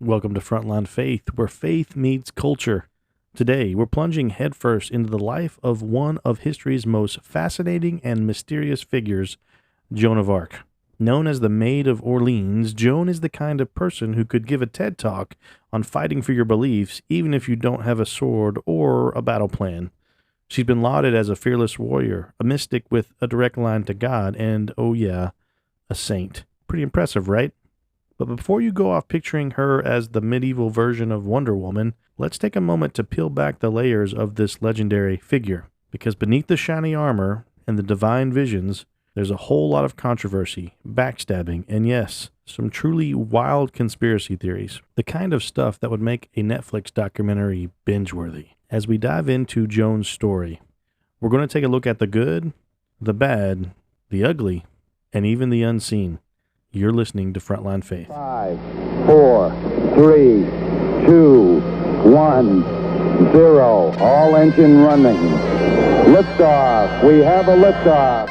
Welcome to Frontline Faith, where faith meets culture. Today, we're plunging headfirst into the life of one of history's most fascinating and mysterious figures, Joan of Arc. Known as the Maid of Orleans, Joan is the kind of person who could give a TED Talk on fighting for your beliefs, even if you don't have a sword or a battle plan. She's been lauded as a fearless warrior, a mystic with a direct line to God, and, oh yeah, a saint. Pretty impressive, right? But before you go off picturing her as the medieval version of Wonder Woman, let's take a moment to peel back the layers of this legendary figure. Because beneath the shiny armor and the divine visions, there's a whole lot of controversy, backstabbing, and yes, some truly wild conspiracy theories. The kind of stuff that would make a Netflix documentary binge-worthy. As we dive into Joan's story, we're going to take a look at the good, the bad, the ugly, and even the unseen. You're listening to Frontline Faith. 5, 4, 3, 2, 1, 0. All engine running. Liftoff. We have a liftoff.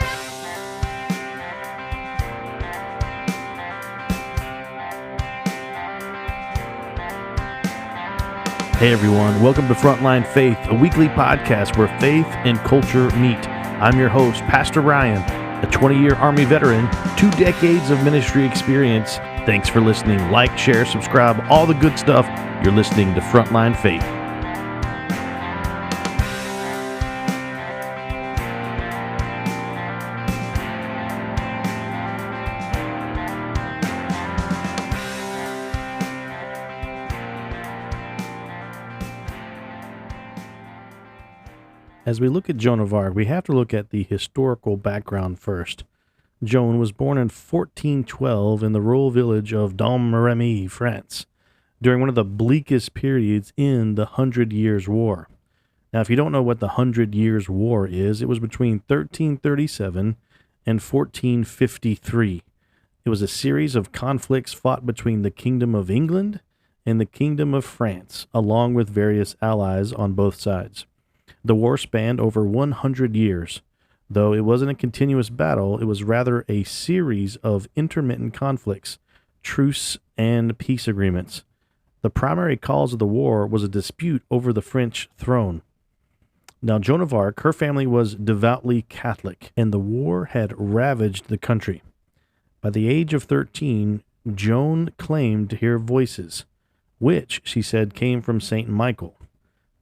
Hey everyone, welcome to Frontline Faith, a weekly podcast where faith and culture meet. I'm your host, Pastor Ryan, a 20-year Army veteran, 2 decades of ministry experience. Thanks for listening. Like, share, subscribe, all the good stuff. You're listening to Frontline Faith. As we look at Joan of Arc, we have to look at the historical background first. Joan was born in 1412 in the rural village of Domremy, France, during one of the bleakest periods in the 100 Years' War. Now, if you don't know what the 100 Years' War is, it was between 1337 and 1453. It was a series of conflicts fought between the Kingdom of England and the Kingdom of France, along with various allies on both sides. The war spanned over 100 years. Though it wasn't a continuous battle, it was rather a series of intermittent conflicts, truce, and peace agreements. The primary cause of the war was a dispute over the French throne. Now, Joan of Arc, her family was devoutly Catholic, and the war had ravaged the country. By the age of 13, Joan claimed to hear voices, which, she said, came from St. Michael,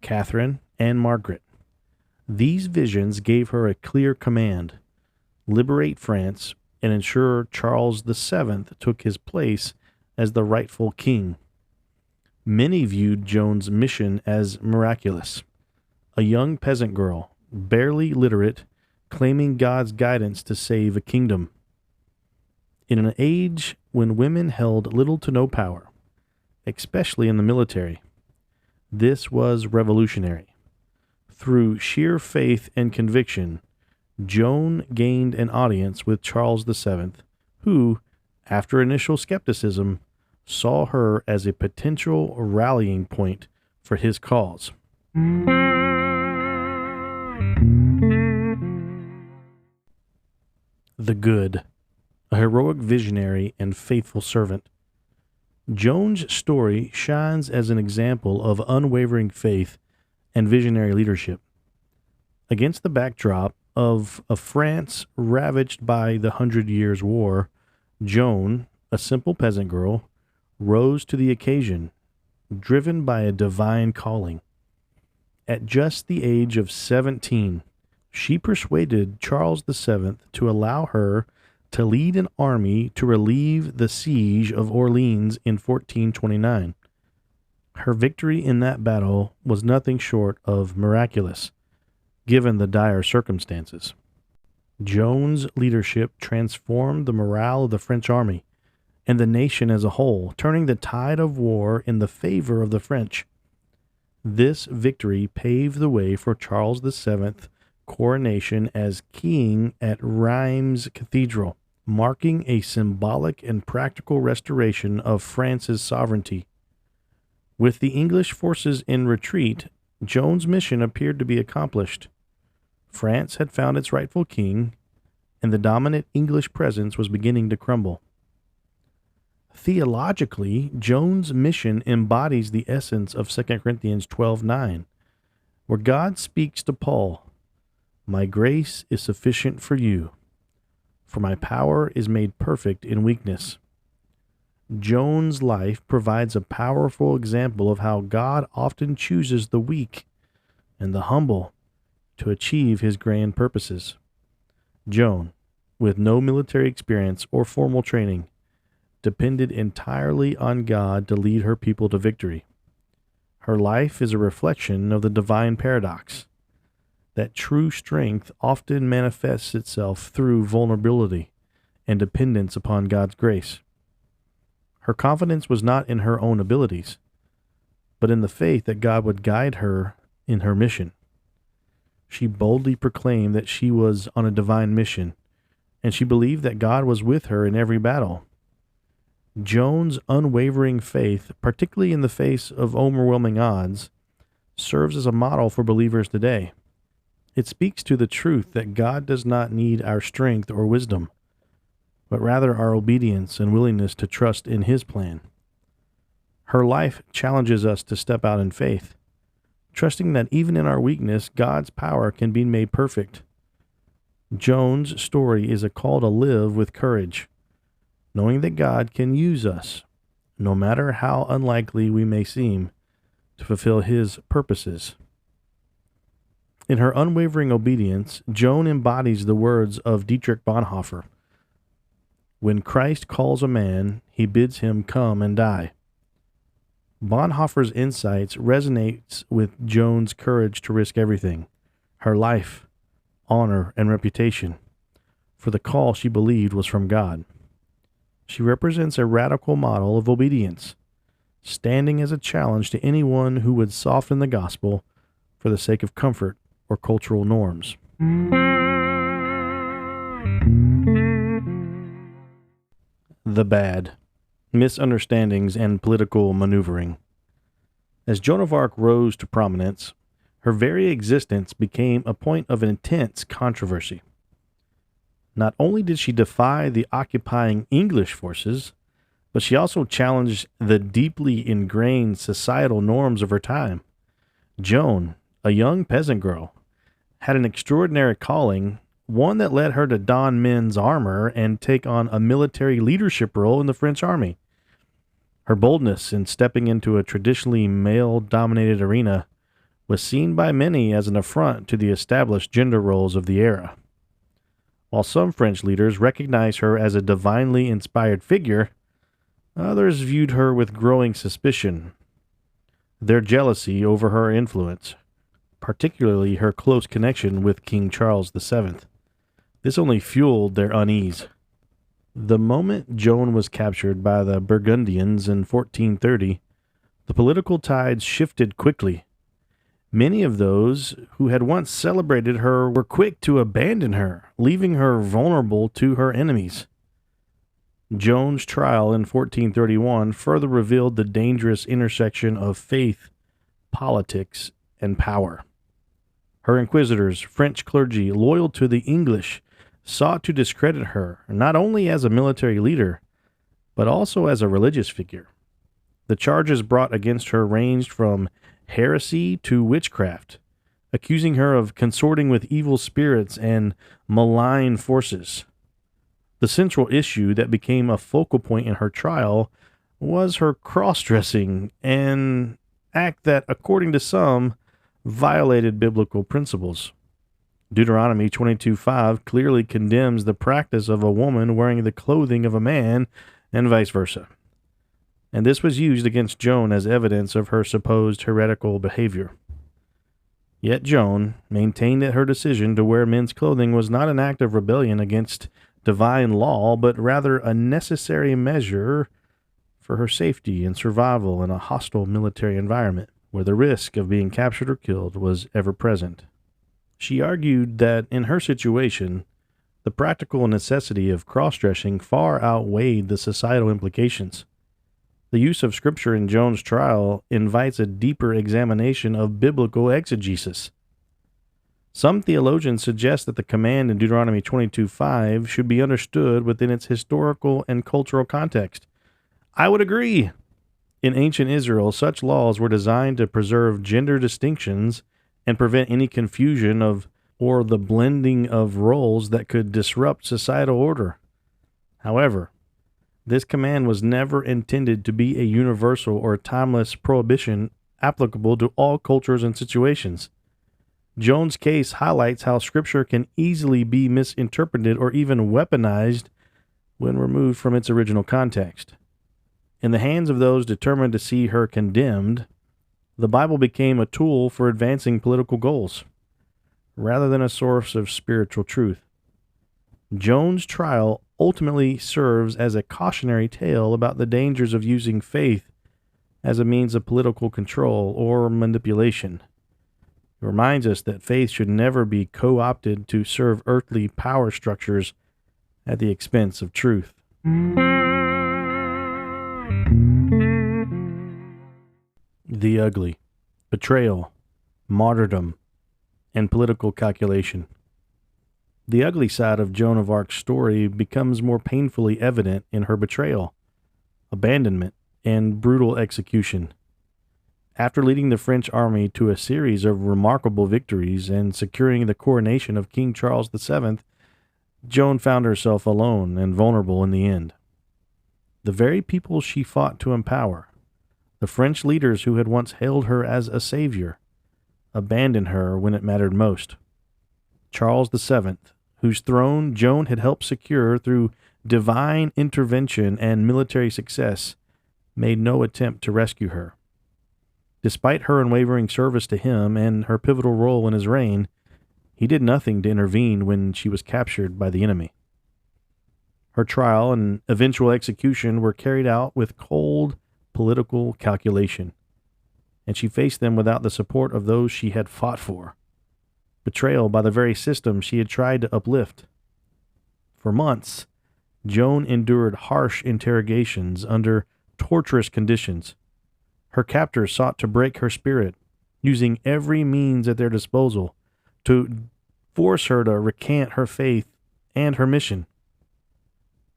Catherine, and Margaret. These visions gave her a clear command: liberate France and ensure Charles VII took his place as the rightful king. Many viewed Joan's mission as miraculous. A young peasant girl, barely literate, claiming God's guidance to save a kingdom. In an age when women held little to no power, especially in the military, this was revolutionary. Through sheer faith and conviction, Joan gained an audience with Charles VII, who, after initial skepticism, saw her as a potential rallying point for his cause. The good, a heroic visionary and faithful servant. Joan's story shines as an example of unwavering faith and visionary leadership. Against the backdrop of a France ravaged by the 100 Years' War, Joan, a simple peasant girl, rose to the occasion, driven by a divine calling. At just the age of 17, she persuaded Charles VII to allow her to lead an army to relieve the siege of Orleans in 1429. Her victory in that battle was nothing short of miraculous, given the dire circumstances. Joan's leadership transformed the morale of the French army and the nation as a whole, turning the tide of war in the favor of the French. This victory paved the way for Charles VII's coronation as king at Reims Cathedral, marking a symbolic and practical restoration of France's sovereignty. With the English forces in retreat, Joan's mission appeared to be accomplished. France had found its rightful king, and the dominant English presence was beginning to crumble. Theologically, Joan's mission embodies the essence of 2 Corinthians 12:9, where God speaks to Paul, "My grace is sufficient for you, for my power is made perfect in weakness." Joan's life provides a powerful example of how God often chooses the weak and the humble to achieve his grand purposes. Joan, with no military experience or formal training, depended entirely on God to lead her people to victory. Her life is a reflection of the divine paradox that true strength often manifests itself through vulnerability and dependence upon God's grace. Her confidence was not in her own abilities, but in the faith that God would guide her in her mission. She boldly proclaimed that she was on a divine mission, and she believed that God was with her in every battle. Joan's unwavering faith, particularly in the face of overwhelming odds, serves as a model for believers today. It speaks to the truth that God does not need our strength or wisdom, but rather our obedience and willingness to trust in his plan. Her life challenges us to step out in faith, trusting that even in our weakness, God's power can be made perfect. Joan's story is a call to live with courage, knowing that God can use us, no matter how unlikely we may seem, to fulfill his purposes. In her unwavering obedience, Joan embodies the words of Dietrich Bonhoeffer, "When Christ calls a man, he bids him come and die." Bonhoeffer's insights resonates with Joan's courage to risk everything, her life, honor, and reputation, for the call she believed was from God. She represents a radical model of obedience, standing as a challenge to anyone who would soften the gospel for the sake of comfort or cultural norms. The bad. Misunderstandings and political maneuvering. As Joan of Arc rose to prominence, her very existence became a point of intense controversy. Not only did she defy the occupying English forces, but she also challenged the deeply ingrained societal norms of her time. Joan, a young peasant girl, had an extraordinary calling, one that led her to don men's armor and take on a military leadership role in the French army. Her boldness in stepping into a traditionally male-dominated arena was seen by many as an affront to the established gender roles of the era. While some French leaders recognized her as a divinely inspired figure, others viewed her with growing suspicion. Their jealousy over her influence, particularly her close connection with King Charles VII. This only fueled their unease. The moment Joan was captured by the Burgundians in 1430, the political tides shifted quickly. Many of those who had once celebrated her were quick to abandon her, leaving her vulnerable to her enemies. Joan's trial in 1431 further revealed the dangerous intersection of faith, politics, and power. Her inquisitors, French clergy loyal to the English, sought to discredit her not only as a military leader, but also as a religious figure. The charges brought against her ranged from heresy to witchcraft, accusing her of consorting with evil spirits and malign forces. The central issue that became a focal point in her trial was her cross-dressing, an act that, according to some, violated biblical principles. Deuteronomy 22:5 clearly condemns the practice of a woman wearing the clothing of a man and vice versa. And this was used against Joan as evidence of her supposed heretical behavior. Yet Joan maintained that her decision to wear men's clothing was not an act of rebellion against divine law, but rather a necessary measure for her safety and survival in a hostile military environment where the risk of being captured or killed was ever present. She argued that in her situation, the practical necessity of cross-dressing far outweighed the societal implications. The use of Scripture in Joan's trial invites a deeper examination of biblical exegesis. Some theologians suggest that the command in Deuteronomy 22:5 should be understood within its historical and cultural context. I would agree. In ancient Israel, such laws were designed to preserve gender distinctions and prevent any confusion of or the blending of roles that could disrupt societal order. However, this command was never intended to be a universal or timeless prohibition applicable to all cultures and situations. Joan's case highlights how Scripture can easily be misinterpreted or even weaponized when removed from its original context. In the hands of those determined to see her condemned, the Bible became a tool for advancing political goals, rather than a source of spiritual truth. Joan's trial ultimately serves as a cautionary tale about the dangers of using faith as a means of political control or manipulation. It reminds us that faith should never be co-opted to serve earthly power structures at the expense of truth. The ugly, betrayal, martyrdom, and political calculation. The ugly side of Joan of Arc's story becomes more painfully evident in her betrayal, abandonment, and brutal execution. After leading the French army to a series of remarkable victories and securing the coronation of King Charles VII, Joan found herself alone and vulnerable in the end. The very people she fought to empower, the French leaders who had once hailed her as a savior, abandoned her when it mattered most. Charles VII, whose throne Joan had helped secure through divine intervention and military success, made no attempt to rescue her. Despite her unwavering service to him and her pivotal role in his reign, he did nothing to intervene when she was captured by the enemy. Her trial and eventual execution were carried out with cold political calculation, and she faced them without the support of those she had fought for. Betrayal by the very system she had tried to uplift. For months, Joan endured harsh interrogations under torturous conditions. Her captors sought to break her spirit, using every means at their disposal to force her to recant her faith and her mission.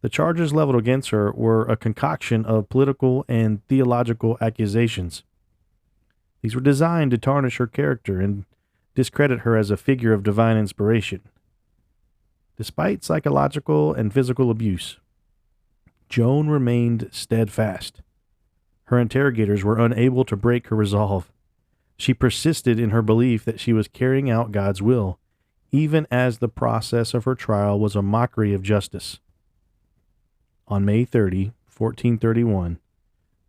The charges leveled against her were a concoction of political and theological accusations. These were designed to tarnish her character and discredit her as a figure of divine inspiration. Despite psychological and physical abuse, Joan remained steadfast. Her interrogators were unable to break her resolve. She persisted in her belief that she was carrying out God's will, even as the process of her trial was a mockery of justice. On May 30, 1431,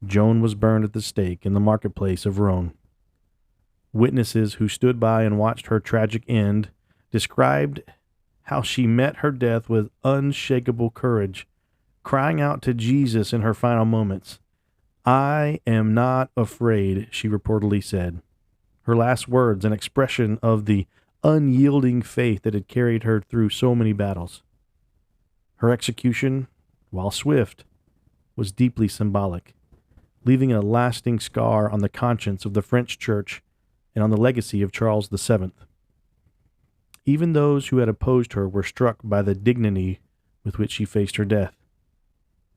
Joan was burned at the stake in the marketplace of Rouen. Witnesses who stood by and watched her tragic end described how she met her death with unshakable courage, crying out to Jesus in her final moments. "I am not afraid," she reportedly said. Her last words, an expression of the unyielding faith that had carried her through so many battles. Her execution, while swift, was deeply symbolic, leaving a lasting scar on the conscience of the French church and on the legacy of Charles VII. Even those who had opposed her were struck by the dignity with which she faced her death.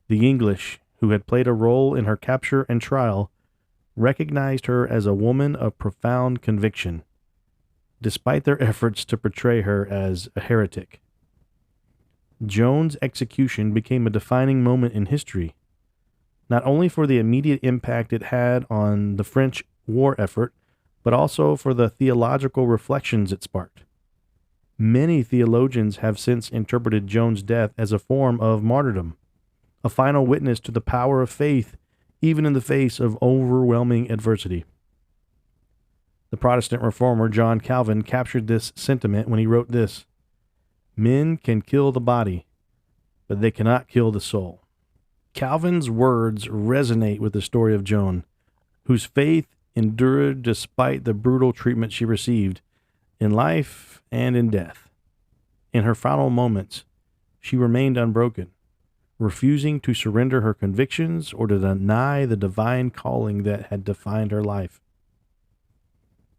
The English, who had played a role in her capture and trial, recognized her as a woman of profound conviction, despite their efforts to portray her as a heretic. Joan's execution became a defining moment in history, not only for the immediate impact it had on the French war effort, but also for the theological reflections it sparked. Many theologians have since interpreted Joan's death as a form of martyrdom, a final witness to the power of faith, even in the face of overwhelming adversity. The Protestant reformer John Calvin captured this sentiment when he wrote this: "Men can kill the body, but they cannot kill the soul." Calvin's words resonate with the story of Joan, whose faith endured despite the brutal treatment she received in life and in death. In her final moments, she remained unbroken, refusing to surrender her convictions or to deny the divine calling that had defined her life.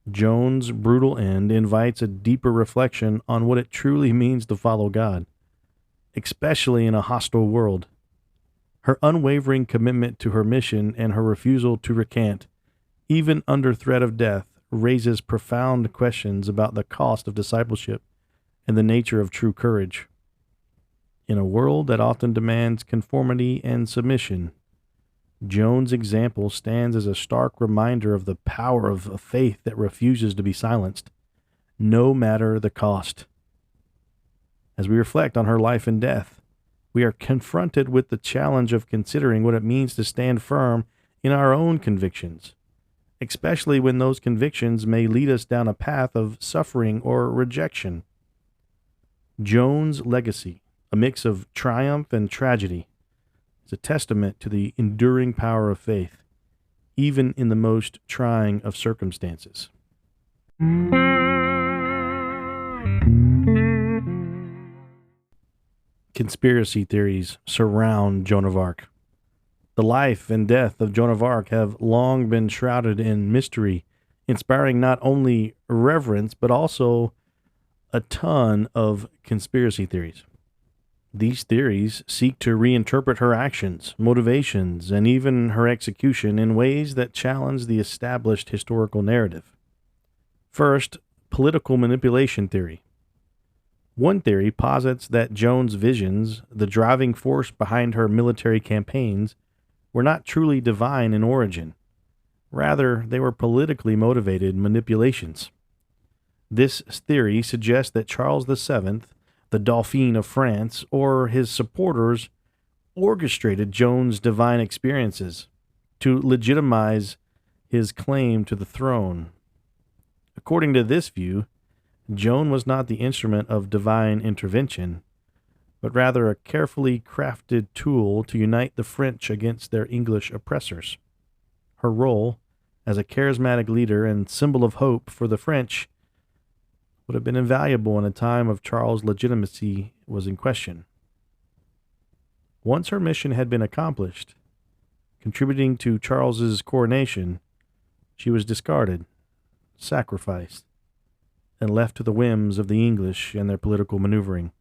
Joan's brutal end invites a deeper reflection on what it truly means to follow God, especially in a hostile world. Her unwavering commitment to her mission and her refusal to recant, even under threat of death, raises profound questions about the cost of discipleship and the nature of true courage. In a world that often demands conformity and submission, Joan's example stands as a stark reminder of the power of a faith that refuses to be silenced, no matter the cost. As we reflect on her life and death, we are confronted with the challenge of considering what it means to stand firm in our own convictions, especially when those convictions may lead us down a path of suffering or rejection. Joan's legacy, a mix of triumph and tragedy, is a testament to the enduring power of faith, even in the most trying of circumstances. Conspiracy theories surround Joan of Arc. The life and death of Joan of Arc have long been shrouded in mystery, inspiring not only reverence, but also a ton of conspiracy theories. These theories seek to reinterpret her actions, motivations, and even her execution in ways that challenge the established historical narrative. First, political manipulation theory. One theory posits that Joan's visions, the driving force behind her military campaigns, were not truly divine in origin. Rather, they were politically motivated manipulations. This theory suggests that Charles VII, the Dauphin of France, or his supporters orchestrated Joan's divine experiences to legitimize his claim to the throne. According to this view, Joan was not the instrument of divine intervention, but rather a carefully crafted tool to unite the French against their English oppressors. Her role as a charismatic leader and symbol of hope for the French would have been invaluable in a time of Charles' legitimacy was in question. Once her mission had been accomplished, contributing to Charles's coronation, she was discarded, sacrificed, and left to the whims of the English and their political maneuvering.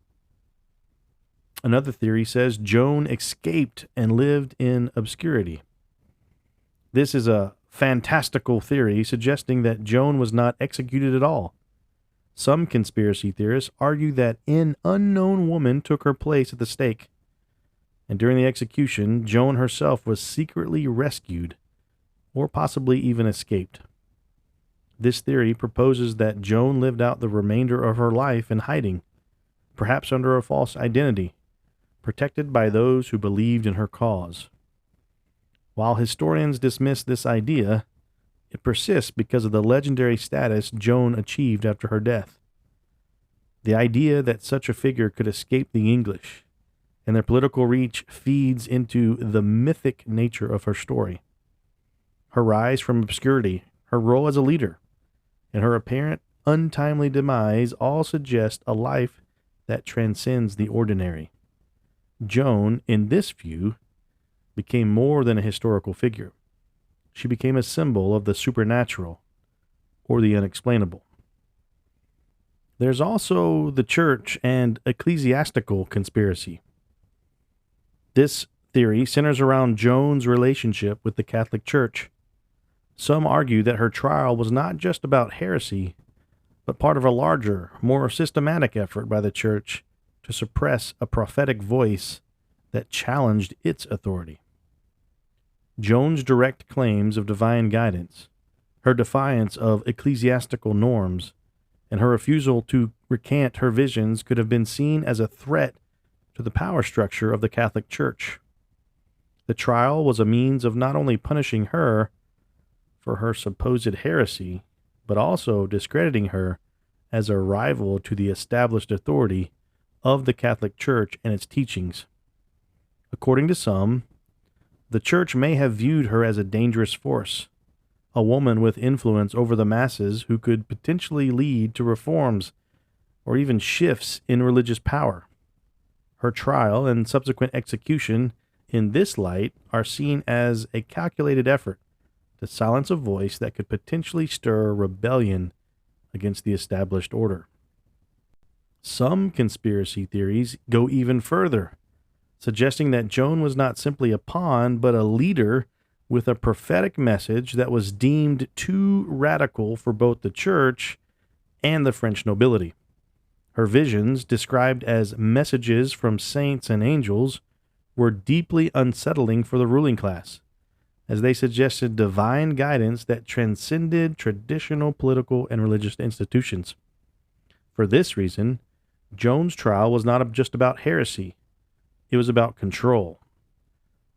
Another theory says Joan escaped and lived in obscurity. This is a fantastical theory suggesting that Joan was not executed at all. Some conspiracy theorists argue that an unknown woman took her place at the stake, and during the execution, Joan herself was secretly rescued, or possibly even escaped. This theory proposes that Joan lived out the remainder of her life in hiding, perhaps under a false identity, protected by those who believed in her cause. While historians dismiss this idea, it persists because of the legendary status Joan achieved after her death. The idea that such a figure could escape the English and their political reach feeds into the mythic nature of her story. Her rise from obscurity, her role as a leader, and her apparent untimely demise all suggest a life that transcends the ordinary. Joan, in this view, became more than a historical figure. She became a symbol of the supernatural or the unexplainable. There's also the church and ecclesiastical conspiracy. This theory centers around Joan's relationship with the Catholic Church. Some argue that her trial was not just about heresy, but part of a larger, more systematic effort by the Church to suppress a prophetic voice that challenged its authority. Joan's direct claims of divine guidance, her defiance of ecclesiastical norms, and her refusal to recant her visions could have been seen as a threat to the power structure of the Catholic Church. The trial was a means of not only punishing her for her supposed heresy, but also discrediting her as a rival to the established authority of the Catholic Church and its teachings. According to some, the Church may have viewed her as a dangerous force, a woman with influence over the masses who could potentially lead to reforms or even shifts in religious power. Her trial and subsequent execution in this light are seen as a calculated effort to silence a voice that could potentially stir rebellion against the established order. Some conspiracy theories go even further, suggesting that Joan was not simply a pawn, but a leader with a prophetic message that was deemed too radical for both the church and the French nobility. Her visions, described as messages from saints and angels, were deeply unsettling for the ruling class, as they suggested divine guidance that transcended traditional political and religious institutions. For this reason, Joan's trial was not just about heresy, it was about control.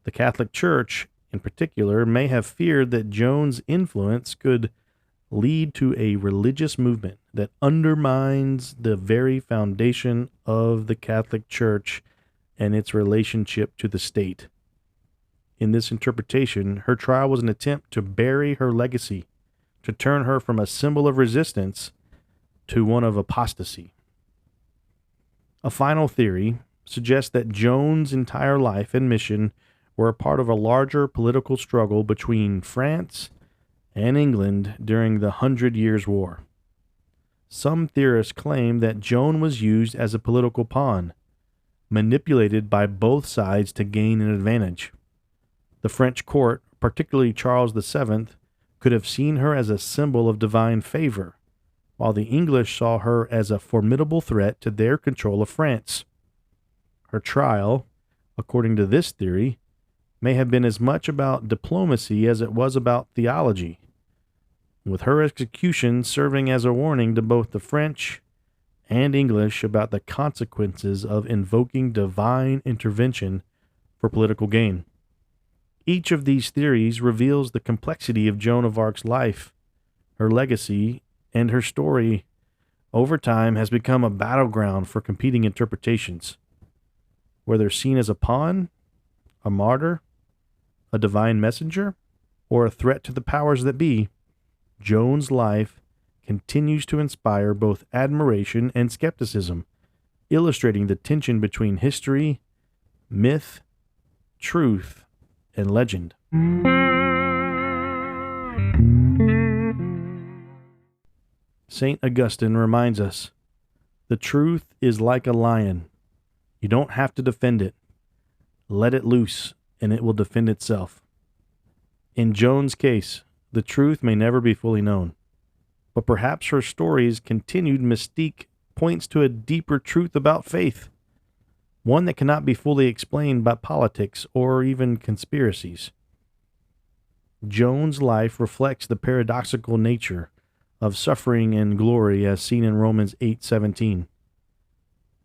The Catholic Church, in particular, may have feared that Joan's influence could lead to a religious movement that undermines the very foundation of the Catholic Church and its relationship to the state. In this interpretation, her trial was an attempt to bury her legacy, to turn her from a symbol of resistance to one of apostasy. A final theory suggests that Joan's entire life and mission were a part of a larger political struggle between France and England during the 100 Years' War. Some theorists claim that Joan was used as a political pawn, manipulated by both sides to gain an advantage. The French court, particularly Charles VII, could have seen her as a symbol of divine favor, while the English saw her as a formidable threat to their control of France. Her trial, according to this theory, may have been as much about diplomacy as it was about theology, with her execution serving as a warning to both the French and English about the consequences of invoking divine intervention for political gain. Each of these theories reveals the complexity of Joan of Arc's life, her legacy, and her story over time has become a battleground for competing interpretations. Whether seen as a pawn, a martyr, a divine messenger, or a threat to the powers that be, Joan's life continues to inspire both admiration and skepticism, illustrating the tension between history, myth, truth, and legend. St. Augustine reminds us, "The truth is like a lion. You don't have to defend it. Let it loose, and it will defend itself." In Joan's case, the truth may never be fully known, but perhaps her story's continued mystique points to a deeper truth about faith, one that cannot be fully explained by politics or even conspiracies. Joan's life reflects the paradoxical nature of suffering and glory as seen in Romans 8:17.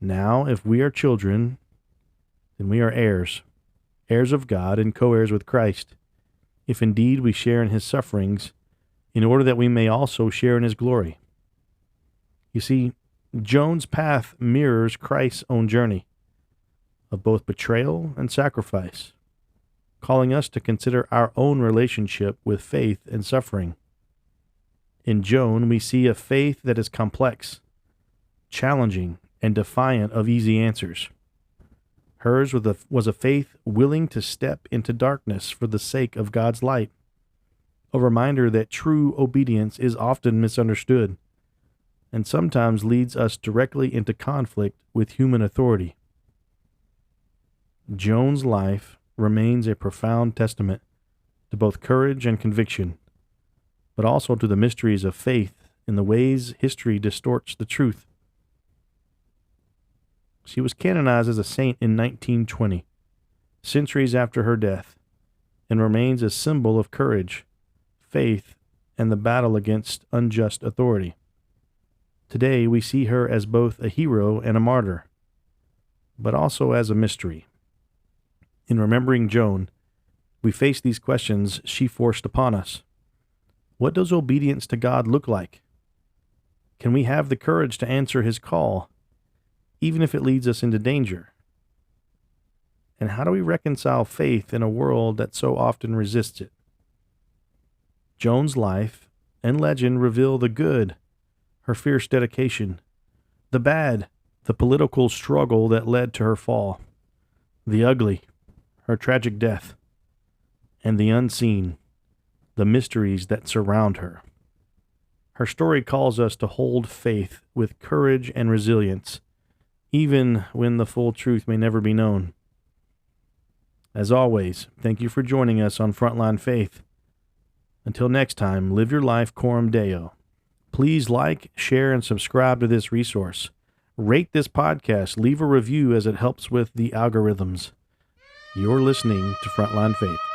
Now, if we are children, then we are heirs, heirs of God and co-heirs with Christ, if indeed we share in his sufferings, in order that we may also share in his glory. You see, Joan's path mirrors Christ's own journey of both betrayal and sacrifice, calling us to consider our own relationship with faith and suffering. In Joan, we see a faith that is complex, challenging, and defiant of easy answers. Hers was a faith willing to step into darkness for the sake of God's light, a reminder that true obedience is often misunderstood and sometimes leads us directly into conflict with human authority. Joan's life remains a profound testament to both courage and conviction, but also to the mysteries of faith in the ways history distorts the truth. She was canonized as a saint in 1920, centuries after her death, and remains a symbol of courage, faith, and the battle against unjust authority. Today, we see her as both a hero and a martyr, but also as a mystery. In remembering Joan, we face these questions she forced upon us. What does obedience to God look like? Can we have the courage to answer his call, even if it leads us into danger? And how do we reconcile faith in a world that so often resists it? Joan's life and legend reveal the good, her fierce dedication, the bad, the political struggle that led to her fall, the ugly, her tragic death, and the unseen, the mysteries that surround her. Her story calls us to hold faith with courage and resilience, even when the full truth may never be known. As always, thank you for joining us on Frontline Faith. Until next time, live your life coram Deo. Please like, share, and subscribe to this resource. Rate this podcast, leave a review as it helps with the algorithms. You're listening to Frontline Faith.